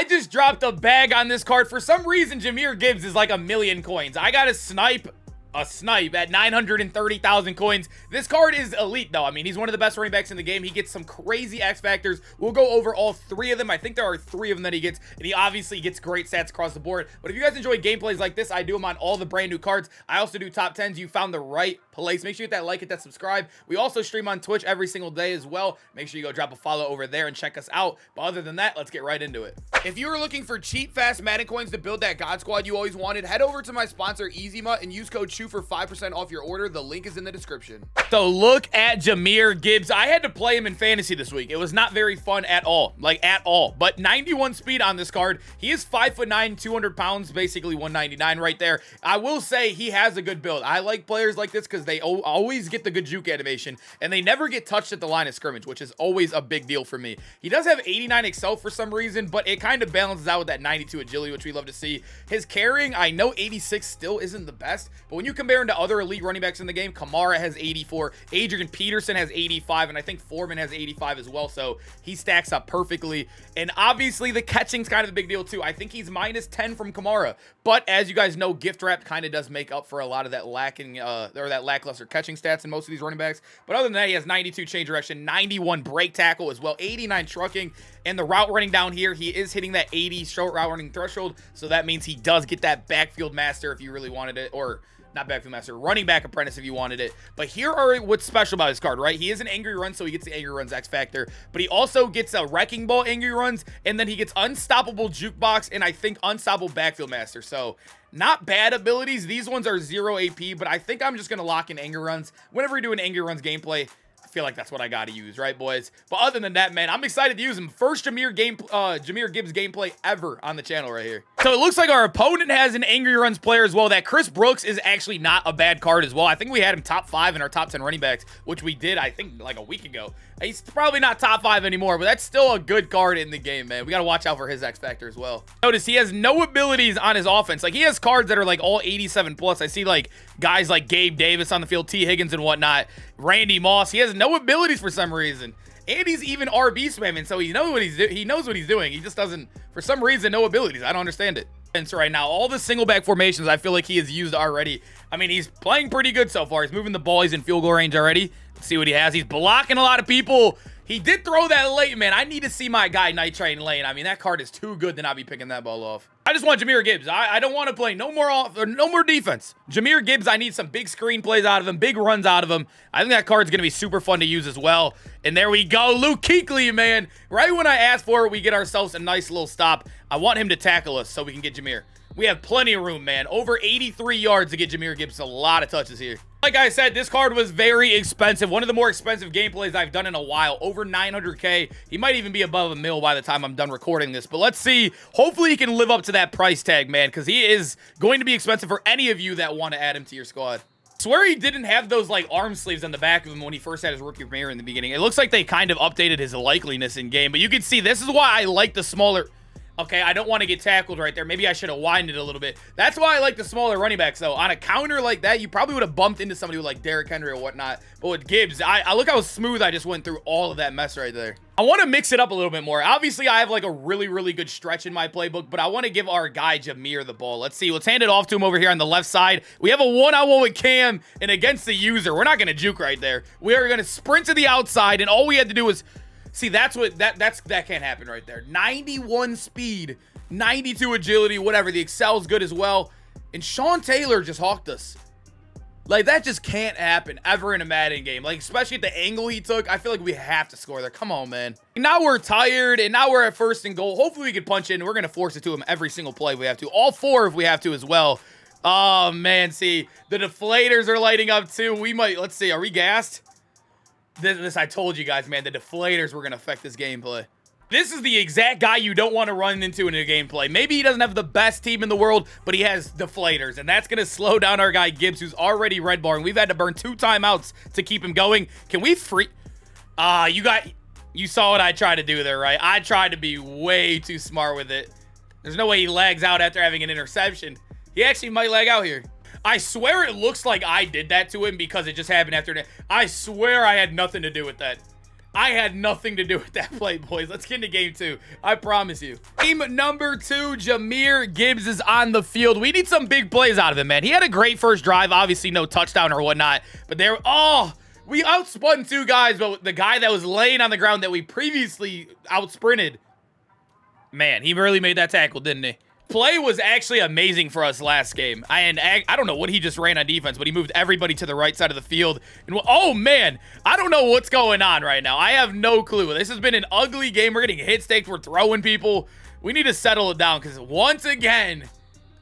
I just dropped a bag on this card. For some reason, Jahmyr Gibbs is like a million coins. I got a snipe at 930,000 coins. This card is elite though. I mean, he's one of the best running backs in the game. He gets some crazy X factors. We'll go over all 3 of them. I think there are 3 of them that he gets, and he obviously gets great stats across the board. But if you guys enjoy gameplays like this, I do them on all the brand new cards. I also do top 10s. You found the right place. Make sure you hit that like, hit that subscribe. We also stream on Twitch every single day as well. Make sure you go drop a follow over there and check us out. But other than that, let's get right into it. If you are looking for cheap, fast Madden coins to build that God Squad you always wanted, head over to my sponsor EasyMut and use code CHEW for 5% off your order. The link is in the description. So look at Jahmyr Gibbs. I had to play him in fantasy this week. It was not very fun at all, like at all. But 91 speed on this card. He is 5'9", 200 pounds, basically 199 right there. I will say he has a good build. I like players like this because they always get the good juke animation, and they never get touched at the line of scrimmage, which is always a big deal for me. He does have 89 excel for some reason, but it kind of balances out with that 92 agility, which we love to see. His carrying, I know 86 still isn't the best, but when you compare him to other elite running backs in the game, Kamara has 84, Adrian Peterson has 85, and I think Foreman has 85 as well, so he stacks up perfectly. And obviously the catching's kind of a big deal too. I think he's minus 10 from Kamara, but as you guys know, gift wrap kind of does make up for a lot of that lacking or that lackluster catching stats in most of these running backs. But other than that, he has 92 change direction, 91 break tackle as well, 89 trucking, and the route running down here, he is hitting that 80 short route running threshold, so that means he does get that backfield master if you really wanted it, or not backfield master, running back apprentice if you wanted it. But here are what's special about his card, right? He is an angry run, so he gets the angry runs X factor, but he also gets a wrecking ball angry runs, and then he gets unstoppable jukebox, and I think unstoppable backfield master. So not bad abilities. These ones are 0 AP, but I think I'm just gonna lock in angry runs. Whenever we do an angry runs gameplay, I feel like that's what I got to use, right, boys? But other than that, man, I'm excited to use him. First Jahmyr Gibbs gameplay ever on the channel right here. So it looks like our opponent has an angry runs player as well. That Chris Brooks is actually not a bad card as well. I think we had him top 5 in our top 10 running backs, which we did, I think, like a week ago. He's probably not top 5 anymore, but that's still a good card in the game, man. We got to watch out for his X factor as well. Notice he has no abilities on his offense. Like, he has cards that are like all 87 plus. I see like guys like Gabe Davis on the field, T. Higgins and whatnot, Randy Moss. He has no abilities for some reason. And he's even RB spamming, so he knows what he's doing. He just doesn't, for some reason, no abilities. I don't understand it. And so right now, all the single back formations, I feel like he has used already. I mean, he's playing pretty good so far. He's moving the ball. He's in field goal range already. Let's see what he has. He's blocking a lot of people. He did throw that late, man. I need to see my guy Night Train lane. I mean, that card is too good to not be picking that ball off. I just want Jahmyr Gibbs. I don't want to play no more defense. Jahmyr Gibbs, I need some big screen plays out of him, big runs out of him. I think that card's going to be super fun to use as well. And there we go. Luke Kuechly, man. Right when I asked for it, we get ourselves a nice little stop. I want him to tackle us so we can get Jahmyr. We have plenty of room, man. Over 83 yards to get Jahmyr Gibbs. A lot of touches here. Like I said, this card was very expensive. One of the more expensive gameplays I've done in a while. Over 900K. He might even be above a mil by the time I'm done recording this. But let's see. Hopefully he can live up to that price tag, man, because he is going to be expensive for any of you that want to add him to your squad. I swear he didn't have those like arm sleeves on the back of him when he first had his rookie premiere in the beginning. It looks like they kind of updated his likeliness in game, but you can see this is why I like the smaller. Okay, I don't want to get tackled right there. Maybe I should have winded a little bit. That's why I like the smaller running backs, though. On a counter like that, you probably would have bumped into somebody with, like, Derrick Henry or whatnot. But with Gibbs, I look how smooth I just went through all of that mess right there. I want to mix it up a little bit more. Obviously, I have, like, a really, really good stretch in my playbook, but I want to give our guy Jahmyr the ball. Let's see. Let's hand it off to him over here on the left side. We have a one-on-one with Cam and against the user. We're not going to juke right there. We are going to sprint to the outside, and all we had to do was... See, that can't happen right there. 91 speed, 92 agility, whatever. The Excel's good as well. And Sean Taylor just hawked us. Like, that just can't happen ever in a Madden game. Like, especially at the angle he took. I feel like we have to score there. Come on, man. Now we're tired, and now we're at 1st and goal. Hopefully we can punch in. We're going to force it to him every single play if we have to. All 4 if we have to as well. Oh, man. See, the deflators are lighting up too. We might, let's see. Are we gassed? This I told you guys, man, the deflators were going to affect this gameplay. This is the exact guy you don't want to run into in a gameplay. Maybe he doesn't have the best team in the world, but he has deflators, and that's going to slow down our guy Gibbs, who's already red barring. We've had to burn 2 timeouts to keep him going. Can we free... You saw what I tried to do there, right? I tried to be way too smart with it. There's no way he lags out after having an interception. He actually might lag out here. I swear it looks like I did that to him because it just happened after that. I swear I had nothing to do with that. I had nothing to do with that play, boys. Let's get into game 2. I promise you. Game number 2, Jahmyr Gibbs is on the field. We need some big plays out of him, man. He had a great first drive. Obviously, no touchdown or whatnot. But there, oh, we outspun 2 guys, but the guy that was laying on the ground that we previously outsprinted, man, he really made that tackle, didn't he? Play was actually amazing for us last game. I don't know what he just ran on defense, but he moved everybody to the right side of the field. And oh, man, I don't know what's going on right now. I have no clue. This has been an ugly game. We're getting hit staked. We're throwing people. We need to settle it down because once again,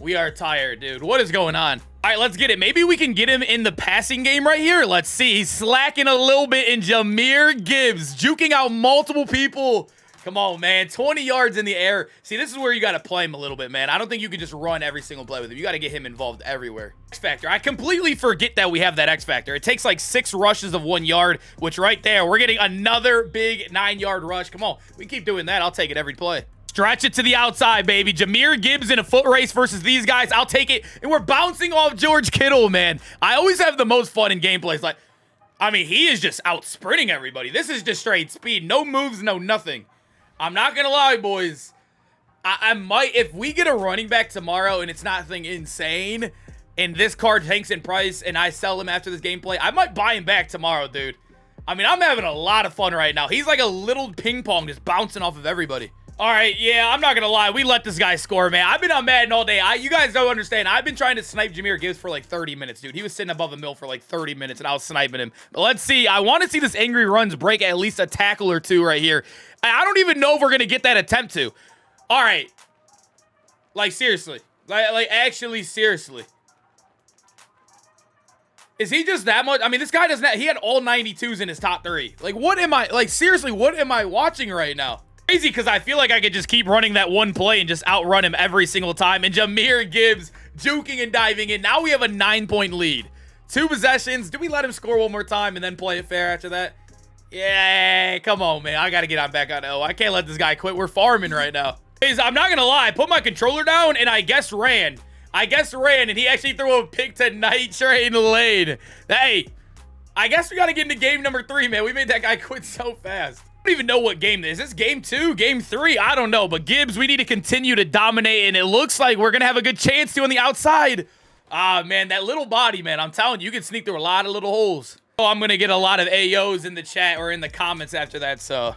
we are tired, dude. What is going on? All right, let's get it. Maybe we can get him in the passing game right here. Let's see. He's slacking a little bit in Jahmyr Gibbs, juking out multiple people. Come on, man. 20 yards in the air. See, this is where you got to play him a little bit, man. I don't think you can just run every single play with him. You got to get him involved everywhere. X Factor. I completely forget that we have that X Factor. It takes like 6 rushes of 1 yard, which right there, we're getting another big 9-yard rush. Come on. We keep doing that. I'll take it every play. Stretch it to the outside, baby. Jahmyr Gibbs in a foot race versus these guys. I'll take it. And we're bouncing off George Kittle, man. I always have the most fun in gameplays. Like, I mean, he is just out sprinting everybody. This is just straight speed. No moves, no nothing. I'm not going to lie, boys. I might, if we get a running back tomorrow and it's nothing insane, and this card tanks in price and I sell him after this gameplay, I might buy him back tomorrow, dude. I mean, I'm having a lot of fun right now. He's like a little ping pong just bouncing off of everybody. All right, yeah, I'm not going to lie. We let this guy score, man. I've been on Madden all day. You guys don't understand. I've been trying to snipe Jahmyr Gibbs for like 30 minutes, dude. He was sitting above a mill for like 30 minutes, and I was sniping him. But let's see. I want to see this Angry Runs break at least a tackle or 2 right here. I don't even know if we're going to get that attempt to. All right. Like, seriously. Like, actually, seriously. Is he just that much? I mean, this guy doesn't have, he had all 92s in his top 3. Like, what am I, like, seriously, what am I watching right now? Crazy, because I feel like I could just keep running that one play and just outrun him every single time. And Jahmyr Gibbs juking and diving in. Now we have a 9-point lead. 2 possessions. Do we let him score one more time and then play it fair after that? Yeah, come on, man. I got to get on back on O. I can't let this guy quit. We're farming right now. I'm not going to lie. I put my controller down and I guess ran. And he actually threw a pick to Night Train Lane. Hey, I guess we got to get into game number 3, man. We made that guy quit so fast. I don't even know what game this is. Is this game 2, game 3? I don't know. But Gibbs, we need to continue to dominate, and it looks like we're going to have a good chance to on the outside. Ah, man, that little body, man. I'm telling you, you can sneak through a lot of little holes. Oh, I'm going to get a lot of AOs in the chat or in the comments after that, so,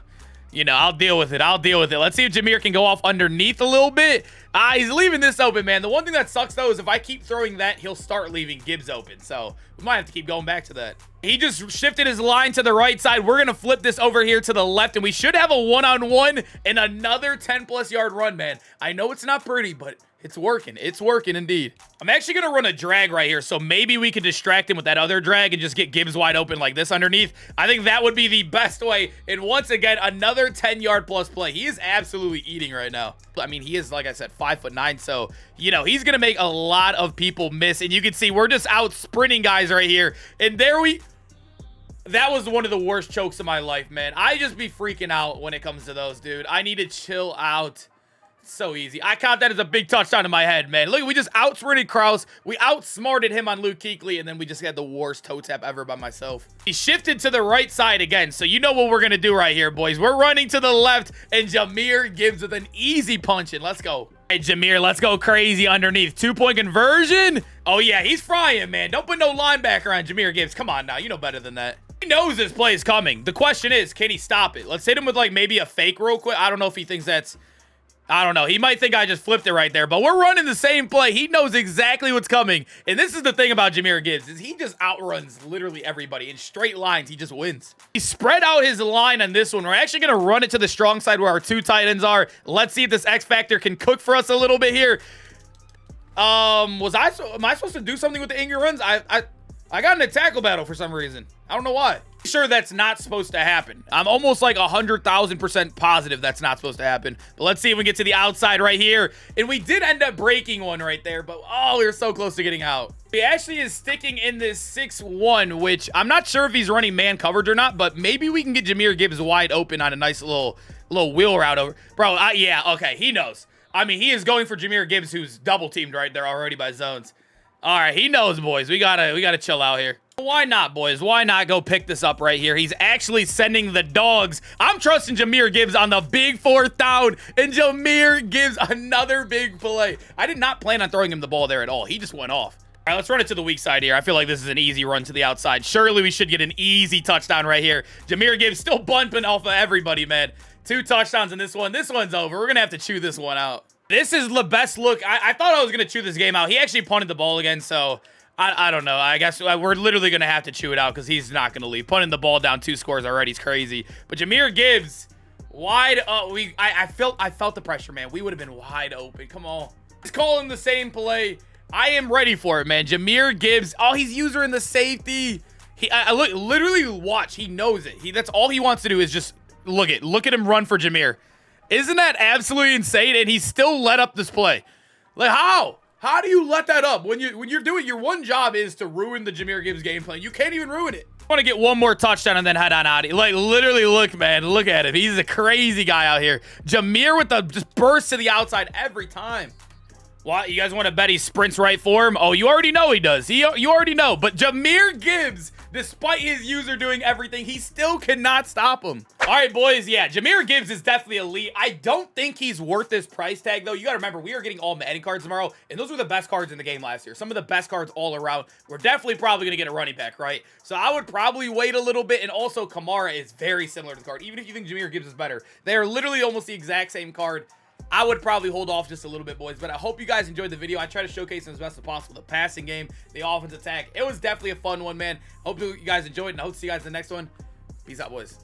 you know, I'll deal with it. Let's see if Jahmyr can go off underneath a little bit. He's leaving this open, man. The one thing that sucks, though, is if I keep throwing that, he'll start leaving Gibbs open. So we might have to keep going back to that. He just shifted his line to the right side. We're going to flip this over here to the left, and we should have a one-on-one and another 10-plus yard run, man. I know it's not pretty, but it's working. It's working indeed. I'm actually going to run a drag right here, so maybe we can distract him with that other drag and just get Gibbs wide open like this underneath. I think that would be the best way. And once again, another 10-yard plus play. He is absolutely eating right now. I mean, he is, like I said, 5'9", so, you know, he's going to make a lot of people miss. And you can see we're just out sprinting guys right here. And there we... That was one of the worst chokes of my life, man. I just be freaking out when it comes to those, dude. I need to chill out. It's so easy. I count that as a big touchdown in my head, man. Look, we just out-sprinted Kraus. We outsmarted him on Luke Kuechly, and then we just had the worst toe tap ever by myself. He shifted to the right side again, so you know what we're going to do right here, boys. We're running to the left, and Jahmyr Gibbs with an easy punch in. Let's go. Hey, Jahmyr, let's go crazy underneath. 2-point conversion. Oh, yeah, he's frying, man. Don't put no linebacker on Jahmyr Gibbs. Come on now. You know better than that. He knows this play is coming. The question is, can he stop it? Let's hit him with, like, maybe a fake real quick. I don't know if he thinks that's... I don't know. He might think I just flipped it right there, but we're running the same play. He knows exactly what's coming. And this is the thing about Jahmyr Gibbs, is he just outruns literally everybody. In straight lines, he just wins. He spread out his line on this one. We're actually going to run it to the strong side where our 2 tight ends are. Let's see if this X Factor can cook for us a little bit here. Am I supposed to do something with the Angry Runs? I got in a tackle battle for some reason. I don't know why. I'm sure that's not supposed to happen. I'm almost like 100,000% positive that's not supposed to happen. But let's see if we get to the outside right here. And we did end up breaking one right there, but oh, we were so close to getting out. He actually is sticking in this 6-1, which I'm not sure if he's running man coverage or not, but maybe we can get Jahmyr Gibbs wide open on a nice little wheel route over. Bro, yeah, okay, he knows. I mean, he is going for Jahmyr Gibbs, who's double teamed right there already by zones. All right, he knows, boys. We gotta chill out here. Why not, boys? Why not go pick this up right here? He's actually sending the dogs. I'm trusting Jahmyr Gibbs on the big 4th down, and Jahmyr Gibbs another big play. I did not plan on throwing him the ball there at all. He just went off. All right, let's run it to the weak side here. I feel like this is an easy run to the outside. Surely we should get an easy touchdown right here. Jahmyr Gibbs still bumping off of everybody, man. 2 touchdowns in this one. This one's over. We're gonna have to chew this one out. This is the best look. I thought I was going to chew this game out. He actually punted the ball again, so I don't know. I guess we're literally going to have to chew it out because he's not going to leave. Punting the ball down 2 scores already is crazy. But Jahmyr Gibbs, wide I felt the pressure, man. We would have been wide open. Come on. He's calling the same play. I am ready for it, man. Jahmyr Gibbs. Oh, he's user in the safety. Literally watch. He knows it. That's all he wants to do is just look at him run for Jahmyr. Isn't that absolutely insane? And he still let up this play. Like, how? How do you let that up? When you're doing, your one job is to ruin the Jahmyr Gibbs game plan. You can't even ruin it. I want to get one more touchdown and then head on out. Like, literally, look, man. Look at him. He's a crazy guy out here. Jahmyr with the just burst to the outside every time. What? You guys want to bet he sprints right for him? Oh, you already know he does. You already know. But Jahmyr Gibbs, despite his user doing everything, he still cannot stop him. All right, boys. Yeah, Jahmyr Gibbs is definitely elite. I don't think he's worth this price tag, though. You got to remember, we are getting all Madden cards tomorrow, and those were the best cards in the game last year. Some of the best cards all around. We're definitely probably going to get a running back, right? So I would probably wait a little bit, and also Kamara is very similar to the card. Even if you think Jahmyr Gibbs is better, they are literally almost the exact same card. I would probably hold off just a little bit, boys, but I hope you guys enjoyed the video. I try to showcase as best as possible the passing game, the offense attack. It was definitely a fun one, man. Hope you guys enjoyed, and I hope to see you guys in the next one. Peace out, boys.